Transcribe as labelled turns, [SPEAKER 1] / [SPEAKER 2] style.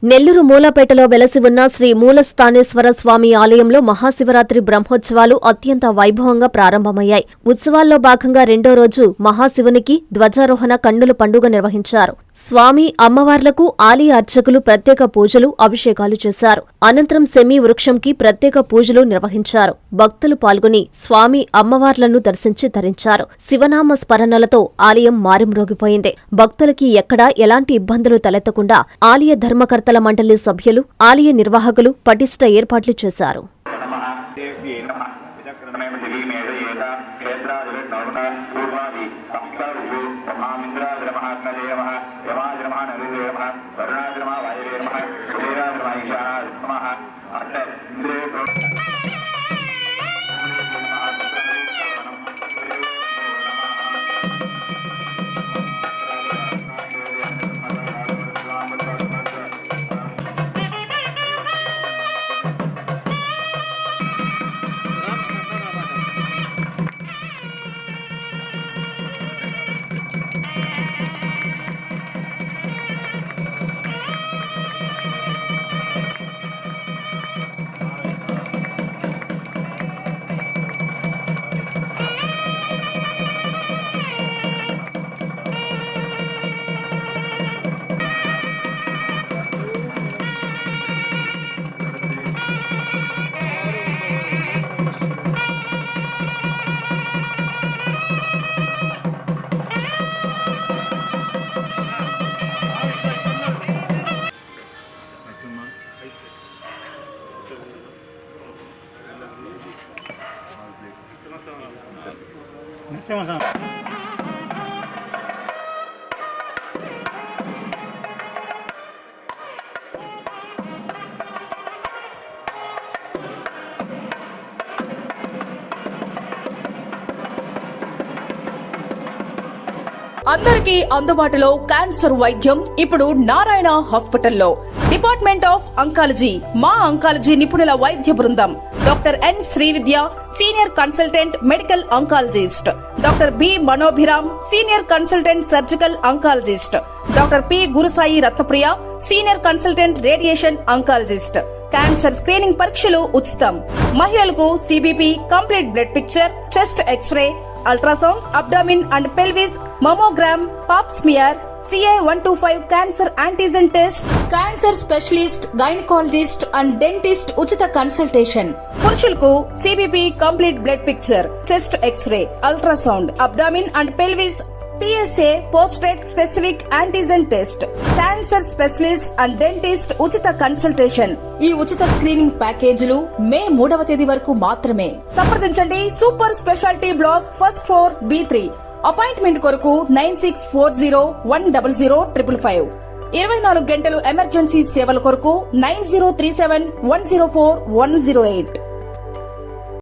[SPEAKER 1] నెల్లూరు మూలపేటలో వెలసి ఉన్న శ్రీ మూలస్థానేశ్వర స్వామి ఆలయంలో మహాశివరాత్రి బ్రహ్మోత్సవాలు అత్యంత వైభవంగా ప్రారంభమయ్యాయి. ఉత్సవాల్లో భాగంగా రెండో రోజు మహాశివునికి ధ్వజారోహణ కన్నుల పండుగ నిర్వహించారు. స్వామి అమ్మవార్లకు ఆలయ అర్చకులు ప్రత్యేక పూజలు, అభిషేకాలు చేశారు. అనంతరం సెమీ వృక్షంకి ప్రత్యేక పూజలు నిర్వహించారు. భక్తులు పాల్గొని స్వామి అమ్మవార్లను దర్శించి ధరించారు. శివనామ స్మరణలతో ఆలయం మారుమ్రోగిపోయింది. భక్తులకి ఎక్కడా ఎలాంటి ఇబ్బందులు తలెత్తకుండా ఆలయ ధర్మకర్తల మండలి సభ్యులు, ఆలయ నిర్వాహకులు పటిష్ట ఏర్పాట్లు చేశారు.
[SPEAKER 2] అందరికీ అందుబాటులో క్యాన్సర్ వైద్యం ఇప్పుడు నారాయణ హాస్పిటల్లో. డిపార్ట్మెంట్ ఆఫ్ అంకాలజీ, మా అంకాలజీ నిపుణుల వైద్య బృందం. Doctor N Srividya, senior consultant medical oncologist. Doctor B Manobhiram, senior consultant surgical oncologist. Doctor P Gurusai Ratnapriya, senior consultant radiation oncologist. Cancer screening పరీక్షలు ఉచితం. మహిళలకు CBP, complete blood picture, chest x-ray, ultrasound, abdomen and pelvis, mammogram, pap smear, CA-125 cancer antigen test, cancer specialist, gynaecologist and dentist ఉచిత consultation. పురుషులకు CBP, complete blood picture, chest x-ray, ultrasound, abdomen and pelvis, PSA పోస్ట్రేట్ specific antigen test, cancer specialist and dentist ఉచిత consultation. ఈ ఉచిత screening ప్యాకేజీలు మే 3వ తేదీ వరకు మాత్రమే. సంప్రదించండి super speciality block, first floor, B3. Appointment కొరకు 9640100555. 24 గంటలు ఎమర్జెన్సీ సేవల కొరకు 9037104108.